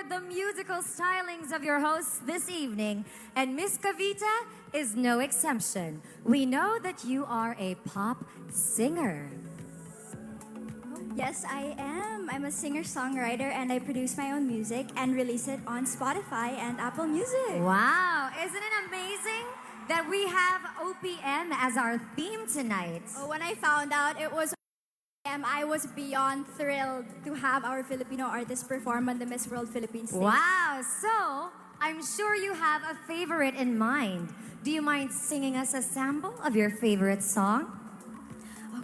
the musical stylings of your hosts this evening, and Miss Cavita is no exception. We know that you are a pop singer. Yes, I am. I'm a singer-songwriter and I produce my own music and release it on Spotify and Apple Music. Wow, isn't it amazing that we have OPM as our theme tonight? Oh, when I found out it was OPM, I was beyond thrilled to have our Filipino artists perform on the Miss World Philippines stage. Wow, so I'm sure you have a favorite in mind. Do you mind singing us a sample of your favorite song?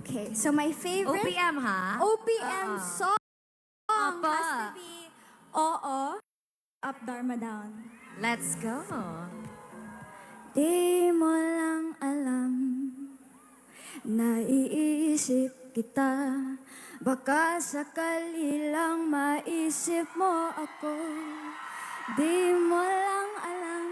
Okay, so my favorite OPM, ha? OPM song Apa? has to be Oo, Up Dharma Down. Let's go. Di mo lang alam, naiisip kita. Baka sakali lang maisip mo ako. Di mo lang alam,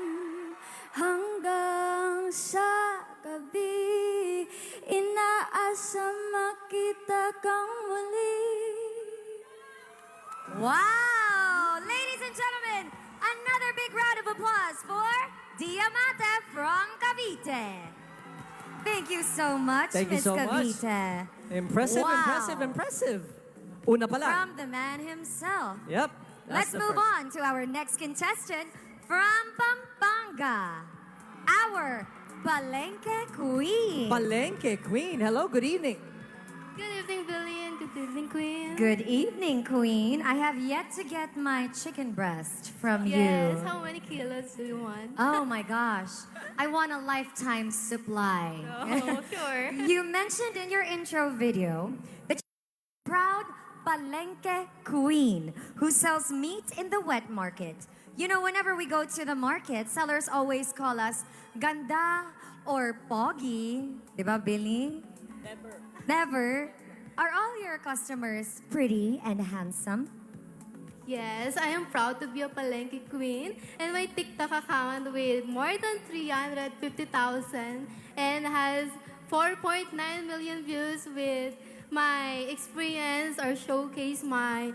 hanggang sa gabi, inaasa makita kang muli. Wow! Ladies and gentlemen, another big round of applause for Diamante from Cavite. Thank you so much, Thank you Miss so much. Cavite. Impressive, Wow. impressive, impressive. Una pa lang. From the man himself. Yep. Let's move on to our next contestant from Pampanga. Our Palenque Queen. Palenque Queen. Hello, good evening. Good evening, Billy, and good evening, Queen. Good evening, Queen. I have yet to get my chicken breast from Yes, you. how many kilos do you want? Oh my gosh. I want a lifetime supply. Oh, sure. You mentioned in your intro video that you're a proud Palenque Queen who sells meat in the wet market. You know, whenever we go to the market, sellers always call us ganda or pogi. Diba, Billy? Never. Never. Are all your customers pretty and handsome? Yes, I am proud to be a Palenque Queen, and my TikTok account with more than 350,000 and has 4.9 million views with my experience or showcase my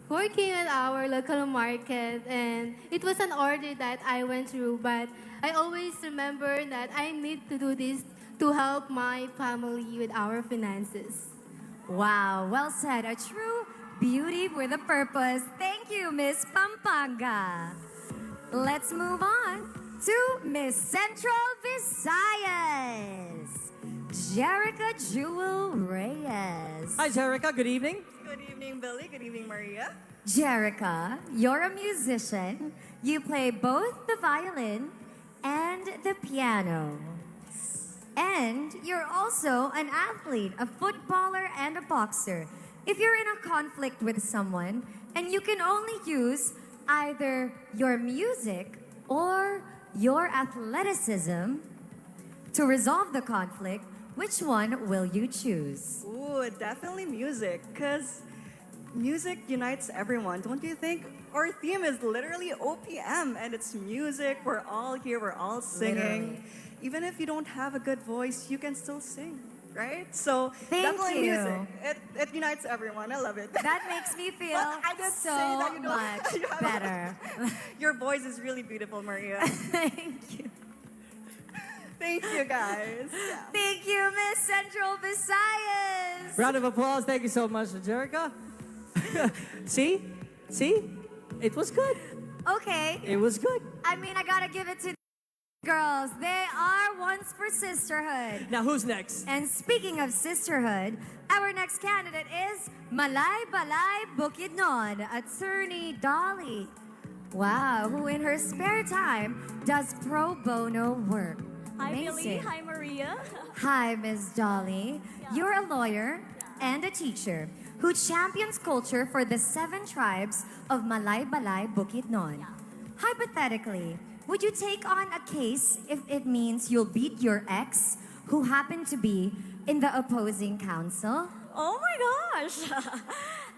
working at our local market, and it was an order that I went through, but I always remember that I need to do this to help my family with our finances. Wow, well said. A true beauty with a purpose. Thank you, Miss Pampanga. Let's move on to Miss Central Visayas, Jerica Jewel Reyes. Hi, Jerica. Good evening. Good evening, Billy. Good evening, Maria. Jerica, you're a musician. You play both the violin and the piano. And you're also an athlete, a footballer, and a boxer. If you're in a conflict with someone and you can only use either your music or your athleticism to resolve the conflict, which one will you choose? Ooh, definitely music, because music unites everyone, don't you think? Our theme is literally OPM, and it's music. We're all here, we're all singing. Literally. Even if you don't have a good voice, you can still sing, right? So Thank definitely you. music. It unites everyone. I love it. That makes me feel But I did so say that you don't- much you have- better. Your voice is really beautiful, Maria. Thank you. Thank you, guys. Yeah. Thank you, Miss Central Visayas. Round of applause. Thank you so much, Jerica. See? See? It was good. Okay. It was good. I mean, I gotta give it to girls. They are once for sisterhood. Now, who's next? And speaking of sisterhood, our next candidate is Malay Balay Bukidnon, attorney Dolly. Wow, who in her spare time does pro bono work. Hi, Billy. Amazing. Hi, Maria. Hi, Ms. Dolly. You're a lawyer and a teacher who champions culture for the 7 tribes of Malay Balay Bukidnon. Hypothetically, would you take on a case if it means you'll beat your ex who happened to be in the opposing council? Oh my gosh!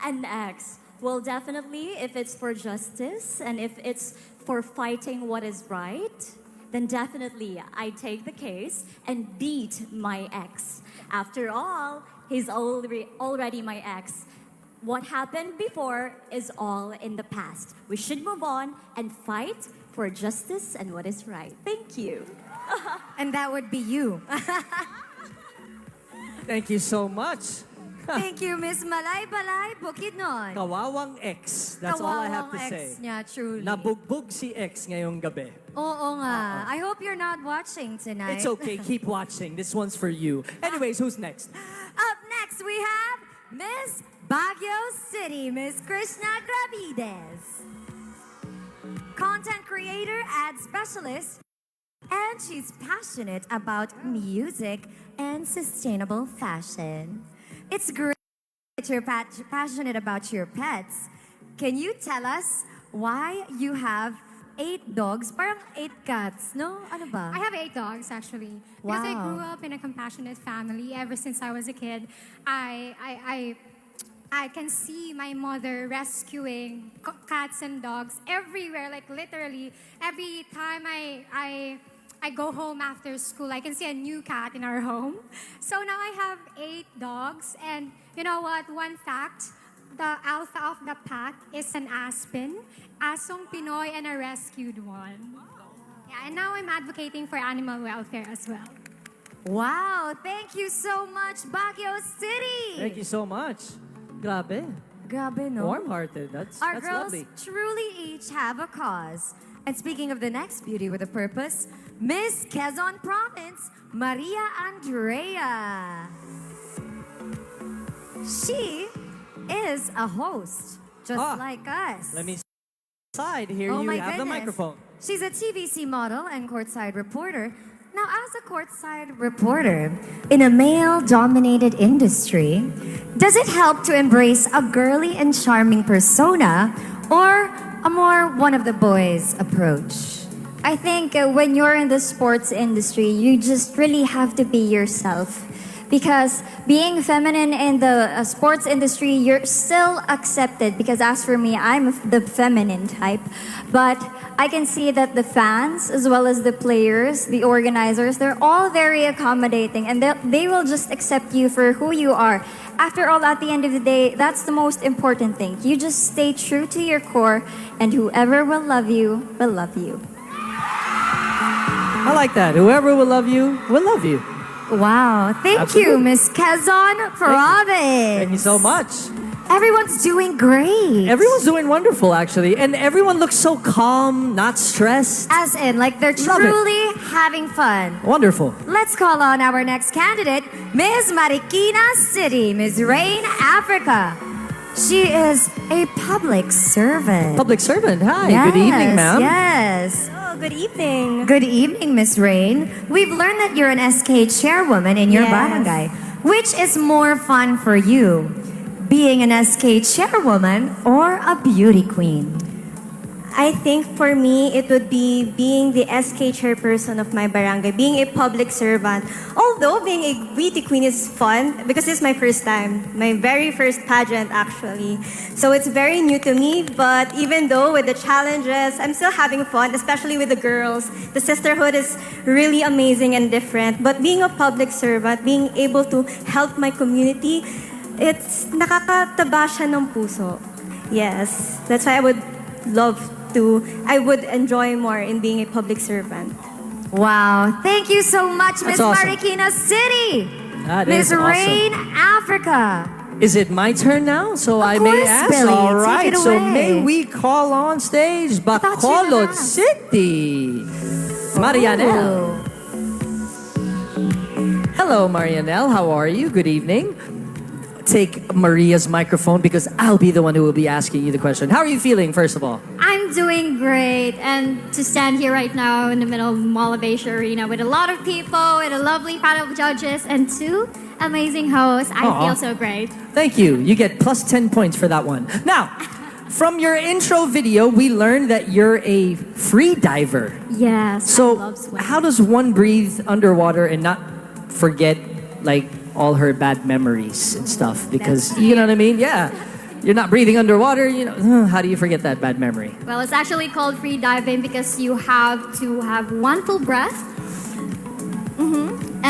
An ex. Well, definitely, if it's for justice and if it's for fighting what is right, then definitely I take the case and beat my ex. After all, he's already my ex. What happened before is all in the past. We should move on and fight for justice and what is right. Thank you. And that would be you. Thank you so much. Thank you, Miss Malay Balay Bukidnon. Kawawang X. That's all I have to Kawawang say. ex niya, truly. Nabugbog si X ngayong gabi. Oo nga. I hope you're not watching tonight. It's okay. Keep watching. This one's for you. Anyways, who's next? Up next, we have Miss Baguio City, Miss Krishna Gravides. Content creator, ad specialist, and she's passionate about music and sustainable fashion. It's great that you're passionate about your pets. Can you tell us why you have 8 dogs? Parang 8 cats, no? Ano ba? I have 8 dogs actually. Because I Wow. grew up in a compassionate family. Ever since I was a kid, I can see my mother rescuing cats and dogs everywhere. Like literally, every time I go home after school, I can see a new cat in our home. So now I have 8 dogs, and you know what? One fact. The alpha of the pack is an Aspen, Asong Pinoy, and a rescued one. Yeah, and now I'm advocating for animal welfare as well. Wow, thank you so much, Baguio City. Thank you so much. Grabe. Grabe, no? Warm-hearted. That's Our girls lovely. truly each have a cause. And speaking of the next beauty with a purpose, Miss Quezon Province, Maria Andrea. She is a host, just like us. Let me side here. Oh You my have the goodness. microphone. She's a TVC model and courtside reporter. Now, as a courtside reporter in a male-dominated industry, does it help to embrace a girly and charming persona or a more one of the boys approach? I think when you're in the sports industry, you just really have to be yourself. Because being feminine in the sports industry, you're still accepted. Because as for me, I'm the feminine type. But I can see that the fans, as well as the players, the organizers, they're all very accommodating. And they will just accept you for who you are. After all, at the end of the day, that's the most important thing. You just stay true to your core, and whoever will love you, will love you. I like that. Whoever will love you, will love you. Wow, thank you, Absolutely. Miss Quezon Province. Thank you so much. Everyone's doing great. Everyone's doing wonderful, actually. And everyone looks so calm, not stressed. As in, like they're Love it. truly having fun. Wonderful. Let's call on our next candidate, Ms. Marikina City, Ms. Rain, Africa. She is a public servant. Public servant. Hi. Yes, Good evening, ma'am. Yes. Oh, good evening. Good evening, Ms. Rain. We've learned that you're an SK chairwoman in your Yes. barangay. Which is more fun for you? Being an SK chairwoman or a beauty queen? I think for me, it would be being the SK chairperson of my barangay, being a public servant. Although being a beauty queen is fun, because it's my first time, my very first pageant actually. So it's very new to me, but even though with the challenges, I'm still having fun, especially with the girls. The sisterhood is really amazing and different. But being a public servant, being able to help my community, it's nakakataba siya ng puso. Yes, that's why I would enjoy more in being a public servant. Wow. Thank you so much, That's Ms. awesome. Marikina City. That Ms. is awesome. Rain, Africa. Is it my turn now? So I may course, ask. Billy. All Take right. it So away. may we call on stage thought you Bacolod had asked. City. Marianelle. Hello, Marianelle. How are you? Good evening. Take Maria's microphone because I'll be the one who will be asking you the question. How are you feeling, first of all? I'm doing great, and to stand here right now in the middle of Mall of Asia Arena with a lot of people, with a lovely panel of judges, and 2 amazing hosts, I Aw. feel so great. Thank you. You get plus 10 points for that one. Now, from your intro video, we learned that you're a free diver. Yes, I So, love swimming. how does one breathe underwater and not forget, like, all her bad memories and stuff? Because, you know what I mean? Yeah. You're not breathing underwater, you know. How do you forget that bad memory? Well, it's actually called free diving because you have to have one full breath.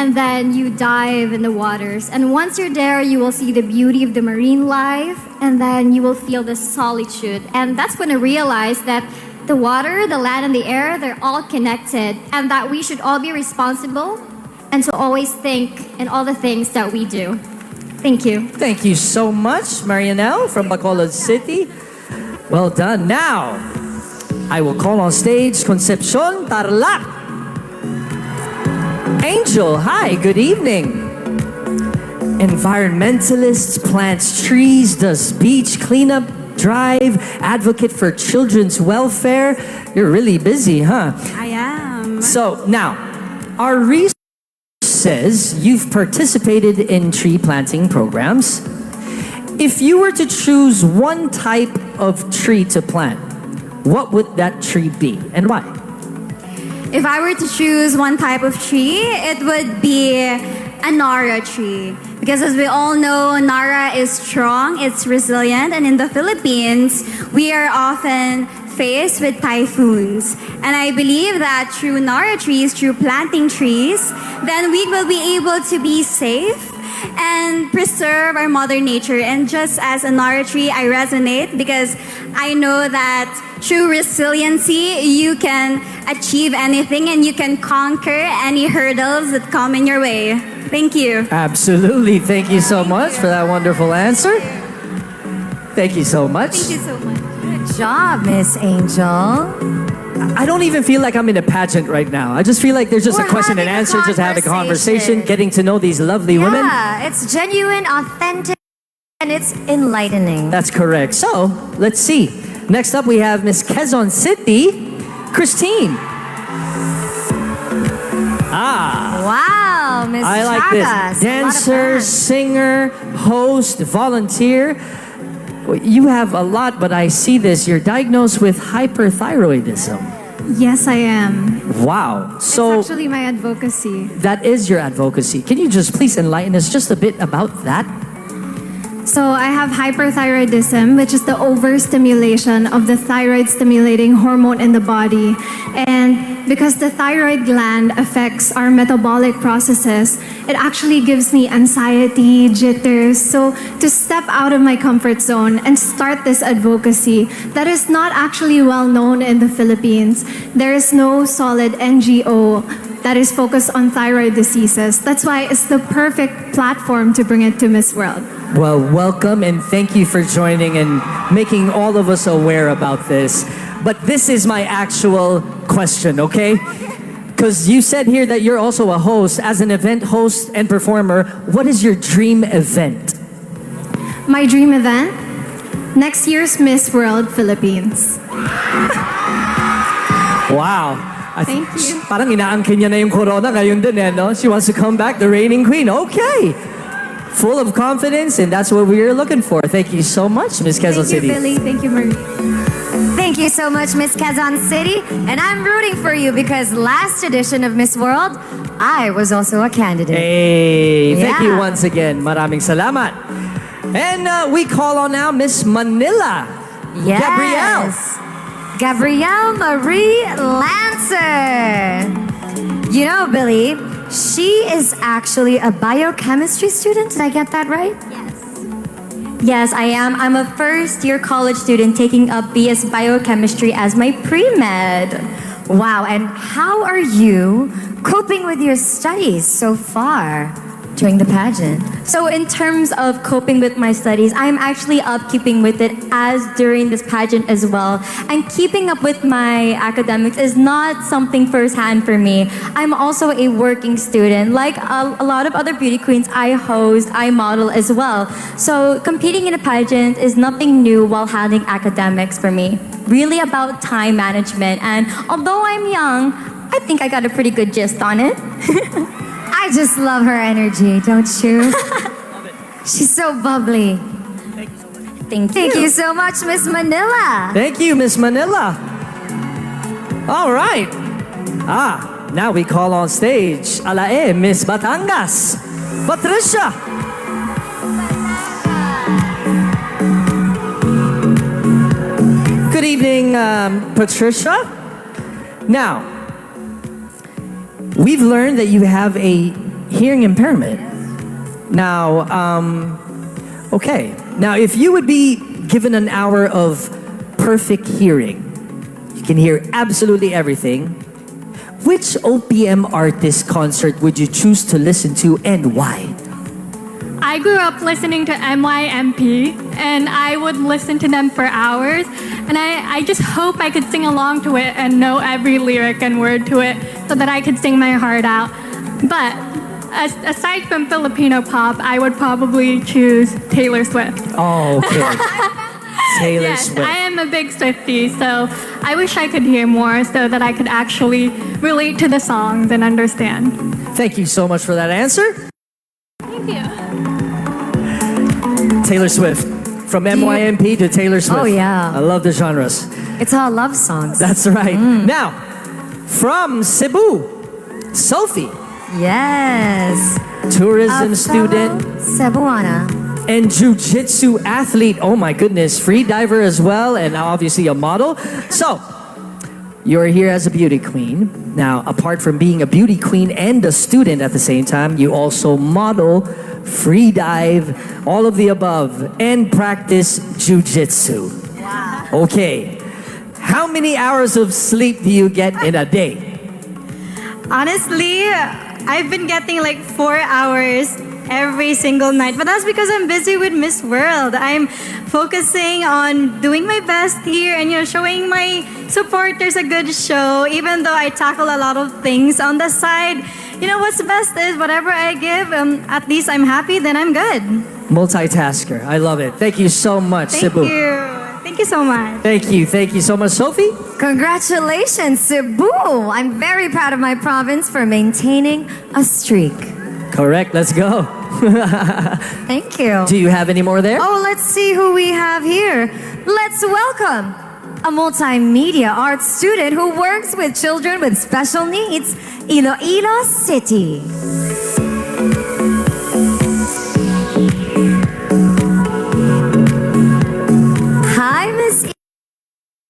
and then you dive in the waters. And once you're there, you will see the beauty of the marine life, and then you will feel the solitude. And that's when I realized that the water, the land, and the air, they're all connected, and that we should all be responsible and to always think in all the things that we do. Thank you. Thank you so much, Marianelle from Bacolod City. Well done. Now, I will call on stage Concepcion Tarlac. Angel, hi, good evening. Environmentalist, plants trees, does beach cleanup, drive, advocate for children's welfare. You're really busy, huh? I am. So now, our research says you've participated in tree planting programs. If you were to choose one type of tree to plant, what would that tree be and why? If I were to choose one type of tree, it would be a Nara tree. Because as we all know, Nara is strong, it's resilient, and in the Philippines, we are often faced with typhoons. And I believe that through Nara trees, through planting trees, then we will be able to be safe and preserve our mother nature. And just as a Nara tree, I resonate because I know that through resiliency, you can achieve anything and you can conquer any hurdles that come in your way. Thank you. Absolutely. Thank you so much for that wonderful answer. Thank you so much. Thank you so much. Good job, Miss Angel. I don't even feel like I'm in a pageant right now. I just feel like there's just We're a question and having a answer, just having a conversation, conversation. getting to know these lovely women. Yeah, it's genuine, authentic, and it's enlightening. That's correct. So, let's see. Next up, we have Miss Quezon City, Christine. Wow, Miss I like Chagas. this. A lot of Dancer, fun. singer, host, volunteer. You have a lot, but I see this. You're diagnosed with hyperthyroidism. Yes, I am. Wow. So It's actually my advocacy. that is your advocacy. Can you just please enlighten us just a bit about that? So I have hyperthyroidism, which is the overstimulation of the thyroid stimulating hormone in the body. And because the thyroid gland affects our metabolic processes, it actually gives me anxiety, jitters. So to step out of my comfort zone and start this advocacy that is not actually well known in the Philippines. There is no solid NGO that is focused on thyroid diseases. That's why it's the perfect platform to bring it to Miss World. Well, welcome and thank you for joining and making all of us aware about this. But this is my actual question, okay? Because you said here that you're also a host. As an event host and performer, what is your dream event? My dream event? Next year's Miss World Philippines. Wow. Thank you. Parang inaangkin niya na yung corona ngayon din, eh, no? She wants to come back, the reigning queen. Okay. Full of confidence, and that's what we are looking for. Thank you so much, Miss Quezon Thank City. you, Billy. Thank you, Marie. Thank you so much, Miss Quezon City. And I'm rooting for you because last edition of Miss World, I was also a candidate. Hey, thank you Yeah. once again. Maraming salamat. And we call on now Miss Manila. Yes. Gabrielle. Gabrielle Marie Lancer. You know, Billy, she is actually a biochemistry student. Did I get that right? Yes, I am. I'm a first-year college student taking up BS Biochemistry as my pre-med. Wow, and how are you coping with your studies so far during the pageant? So in terms of coping with my studies, I'm actually up keeping with it as during this pageant as well. And keeping up with my academics is not something firsthand for me. I'm also a working student. Like a lot of other beauty queens, I host, I model as well. So competing in a pageant is nothing new while handling academics for me. Really about time management. And although I'm young, I think I got a pretty good gist on it. I just love her energy, don't you? She's so bubbly. Thank you so much, Miss Manila. Thank you, Miss Manila. All right. Now we call on stage Alae, Miss Batangas, Patricia. Good evening, Patricia. Now, we've learned that you have a hearing impairment. Now, okay. Now, if you would be given an hour of perfect hearing, you can hear absolutely everything. Which OPM artist concert would you choose to listen to and why? I grew up listening to MYMP, and I would listen to them for hours. And I just hope I could sing along to it and know every lyric and word to it so that I could sing my heart out. But aside from Filipino pop, I would probably choose Taylor Swift. Oh, okay. Taylor Yes, Swift. I am a big Swiftie, so I wish I could hear more so that I could actually relate to the songs and understand. Thank you so much for that answer. Thank you. Taylor Swift. From MYMP to Taylor Swift. Oh, yeah. I love the genres. It's all love songs. That's right. Now, from Cebu, Sophie, Yes. tourism A student fellow Cebuana. and jiu-jitsu athlete. Oh my goodness, free diver as well, and obviously a model. So, you're here as a beauty queen. Now, apart from being a beauty queen and a student at the same time, you also model, free dive, all of the above, and practice jiu-jitsu. Wow. Okay. How many hours of sleep do you get in a day? Honestly, I've been getting like 4 hours every single night, but that's because I'm busy with Miss World. I'm focusing on doing my best here and showing my supporters a good show, even though I tackle a lot of things on the side. What's best is whatever I give, at least I'm happy, then I'm good. Multitasker. I love it. Thank you so much, Thank Cebu. you. Thank you so much. Thank you. Thank you so much, Sophie. Congratulations, Cebu. I'm very proud of my province for maintaining a streak. Correct. Let's go. Thank you. Do you have any more there? Oh, let's see who we have here. Let's welcome a multimedia arts student who works with children with special needs, Iloilo City. Hi, Miss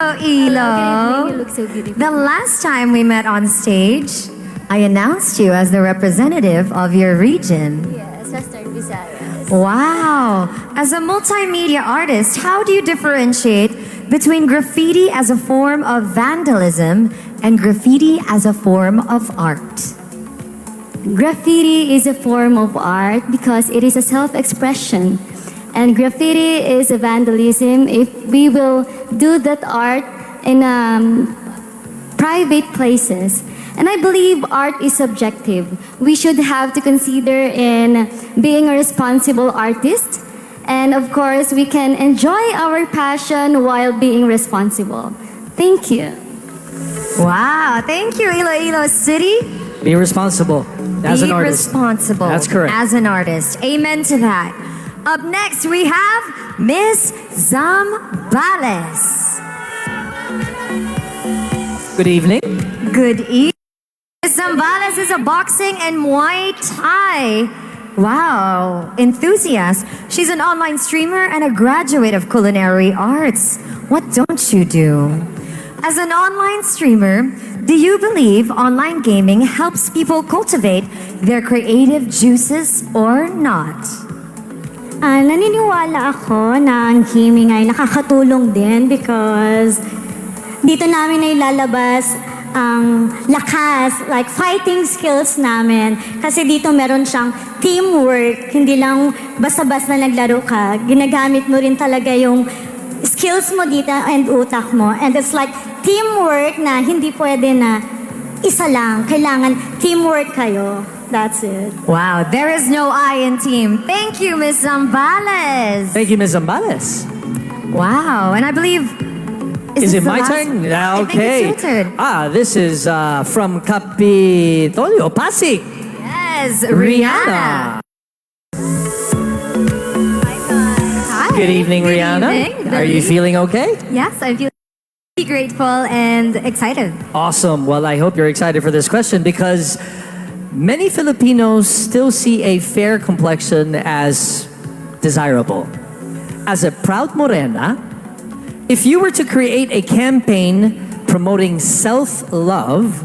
Iloilo. You look so beautiful. The last time we met on stage, I announced you as the representative of your region. Yes, Western Visayas. Wow! As a multimedia artist, how do you differentiate between graffiti as a form of vandalism and graffiti as a form of art? Graffiti is a form of art because it is a self-expression. And graffiti is a vandalism if we will do that art in private places. And I believe art is subjective. We should have to consider in being a responsible artist. And of course, we can enjoy our passion while being responsible. Thank you. Wow! Thank you, Iloilo City. Be responsible as an artist. Be responsible. That's correct. As an artist. Amen to that. Up next, we have Miss Zambales. Good evening. Good evening. Miss Zambales is a boxing and Muay Thai. Wow, enthusiast. She's an online streamer and a graduate of culinary arts. What don't you do? As an online streamer, do you believe online gaming helps people cultivate their creative juices or not? Naniniwala ako na ang gaming ay nakakatulong din because dito namin ay lalabas ang lakas, like fighting skills namin. Kasi dito meron siyang teamwork, hindi lang basta-basta naglaro ka. Ginagamit mo rin talaga yung skills mo dito and utak mo. And it's like teamwork na hindi pwede na isa lang. Kailangan teamwork kayo. That's it. Wow, there is no I in team. Thank you, Miss Zambales. Thank you, Ms. Zambales. Wow, and I believe... Is this it my the last- turn? I think Okay. it's your turn. This is from Capitolio, Pasig. Yes, Rihanna. Hi. Good evening, Good Rihanna. evening. Are you feeling okay? Yes, I feel grateful and excited. Awesome. Well, I hope you're excited for this question because many Filipinos still see a fair complexion as desirable. As a proud morena, if you were to create a campaign promoting self-love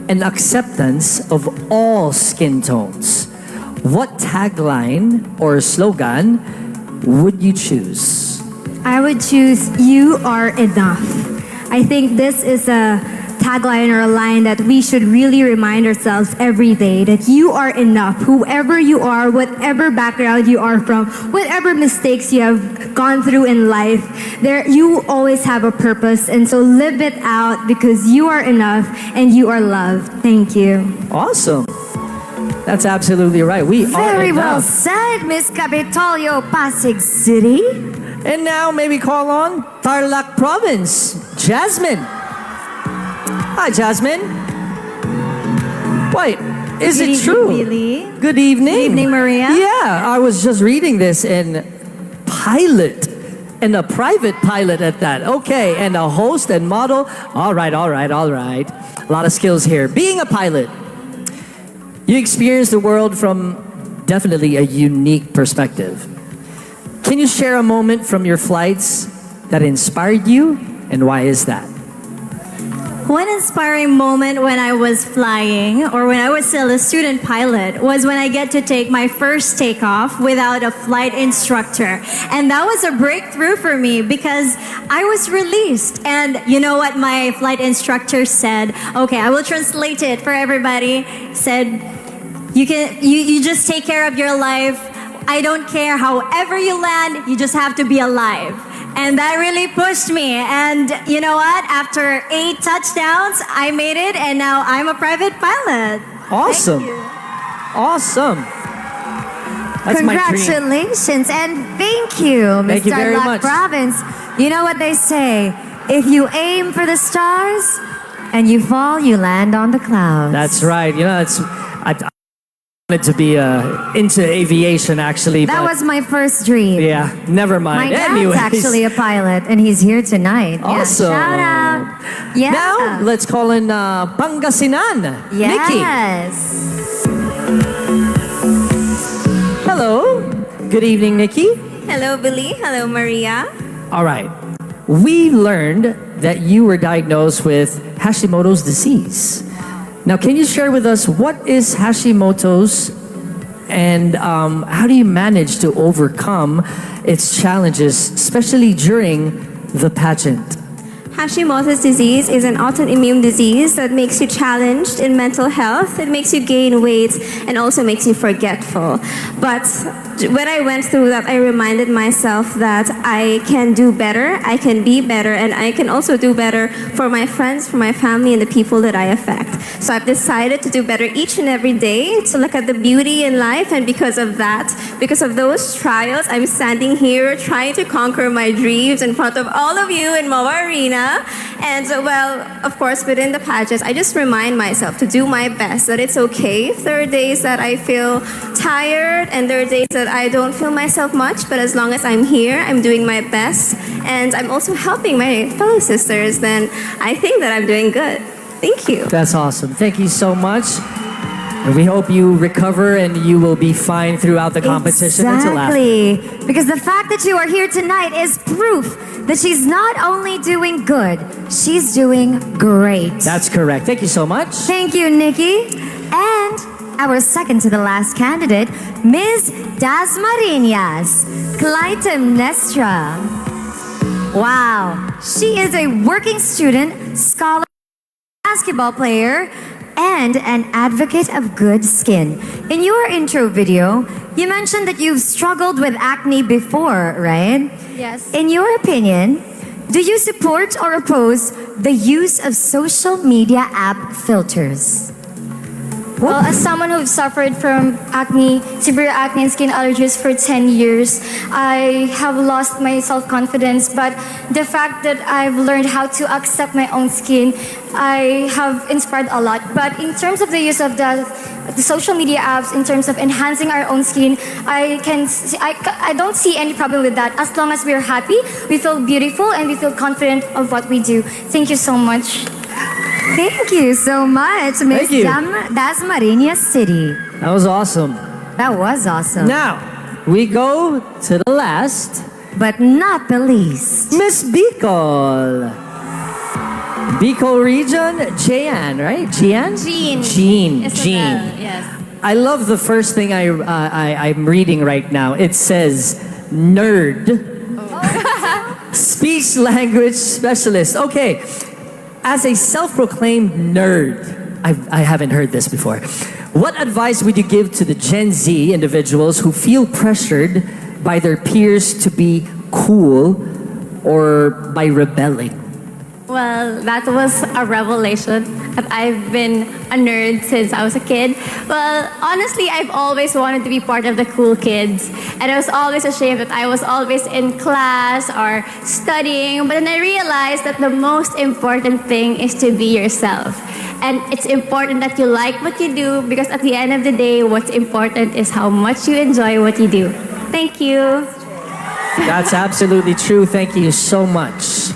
and acceptance of all skin tones, what tagline or slogan would you choose? I would choose "You are enough." I think this is a tagline or a line that we should really remind ourselves every day, that you are enough. Whoever you are, whatever background you are from, whatever mistakes you have gone through in life, there you always have a purpose, and so live it out because you are enough and you are loved. Thank you. Awesome. That's absolutely right. We are Very well enough. said, Miss Capitolio, Pasig City. And now maybe call on Tarlac Province, Jasmine. Hi, Jasmine. Wait, is Good it evening, true? Billy. Good evening. Good evening, Maria. Yeah, I was just reading this in pilot, and a private pilot at that. Okay, and a host and model. All right. A lot of skills here. Being a pilot, you experience the world from definitely a unique perspective. Can you share a moment from your flights that inspired you, and why is that? One inspiring moment when I was flying, or when I was still a student pilot, was when I get to take my first takeoff without a flight instructor. And that was a breakthrough for me because I was released. And you know what my flight instructor said? Okay, I will translate it for everybody. Said, you just take care of your life. I don't care however you land, you just have to be alive. And that really pushed me. And you know what? After 8 touchdowns, I made it, and now I'm a private pilot. Awesome. Thank you. Awesome. That's my dream. Congratulations and thank you, Miss Thank you very Tarlac much. Province. You know what they say, if you aim for the stars and you fall, you land on the clouds. That's right. You know, I wanted to be into aviation actually. That but was my first dream. yeah, never My mind. dad's Anyways. actually a pilot, and he's here tonight. Awesome. Yeah, shout out. Yeah. Now, let's call in Pangasinan. Nikki. Yes. Hello. Good evening, Nikki. Hello, Billy. Hello, Maria. All right. We learned that you were diagnosed with Hashimoto's disease. Now, can you share with us what is Hashimoto's and how do you manage to overcome its challenges, especially during the pageant? Hashimoto's disease is an autoimmune disease that makes you challenged in mental health. It makes you gain weight and also makes you forgetful. But when I went through that, I reminded myself that I can do better, I can be better, and I can also do better for my friends, for my family, and the people that I affect. So I've decided to do better each and every day, to look at the beauty in life, and because of that, because of those trials, I'm standing here trying to conquer my dreams in front of all of you in MOA Arena. And well, of course, within the pageants, I just remind myself to do my best, that it's okay if there are days that I feel tired and there are days that I don't feel myself much, but as long as I'm here, I'm doing my best, and I'm also helping my fellow sisters, then I think that I'm doing good. Thank you. That's awesome. Thank you so much. And we hope you recover and you will be fine throughout the competition until after. Exactly. Because the fact that you are here tonight is proof that she's not only doing good, she's doing great. That's correct. Thank you so much. Thank you, Nikki. And our second to the last candidate, Ms. Dasmariñas, Clytemnestra. Wow. She is a working student, scholar, basketball player, and an advocate of good skin. In your intro video, you mentioned that you've struggled with acne before, right? Yes. In your opinion, do you support or oppose the use of social media app filters? Well, as someone who's suffered from acne, severe acne and skin allergies for 10 years, I have lost my self-confidence. But the fact that I've learned how to accept my own skin, I have inspired a lot. But in terms of the use of the social media apps, in terms of enhancing our own skin, I don't see any problem with that. As long as we're happy, we feel beautiful, and we feel confident of what we do. Thank you so much. Thank you so much, Ms. Thank you. Dasmariñas City. That was awesome. That was awesome. Now, we go to the last, But not the least. Miss Bicol. Bicol region, Jean, right? Jean? Jean. Jean. Isabel, Jean. yes. I love the first thing I'm reading right now. It says nerd. Speech language specialist. Okay, as a self-proclaimed nerd, I haven't heard this before. What advice would you give to the Gen Z individuals who feel pressured by their peers to be cool or by rebelling? Well, that was a revelation that I've been a nerd since I was a kid. Well, honestly, I've always wanted to be part of the cool kids. And I was always ashamed that I was always in class or studying. But then I realized that the most important thing is to be yourself. And it's important that you like what you do because at the end of the day, what's important is how much you enjoy what you do. Thank you. That's absolutely true. Thank you so much.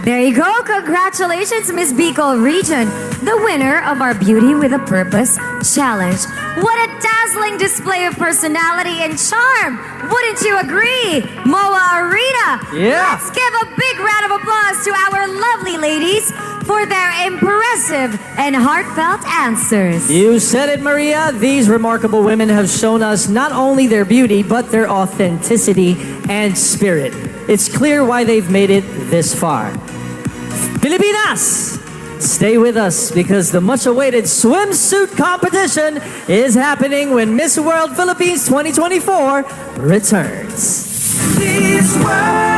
There you go. Congratulations, Miss Bicol Region, the winner of our Beauty with a Purpose Challenge. What a dazzling display of personality and charm. Wouldn't you agree, Moa Arena? Yeah. Let's give a big round of applause to our lovely ladies for their impressive and heartfelt answers. You said it, Maria. These remarkable women have shown us not only their beauty, but their authenticity and spirit. It's clear why they've made it this far. Filipinas, stay with us because the much-awaited swimsuit competition is happening when Miss World Philippines 2024 returns. These words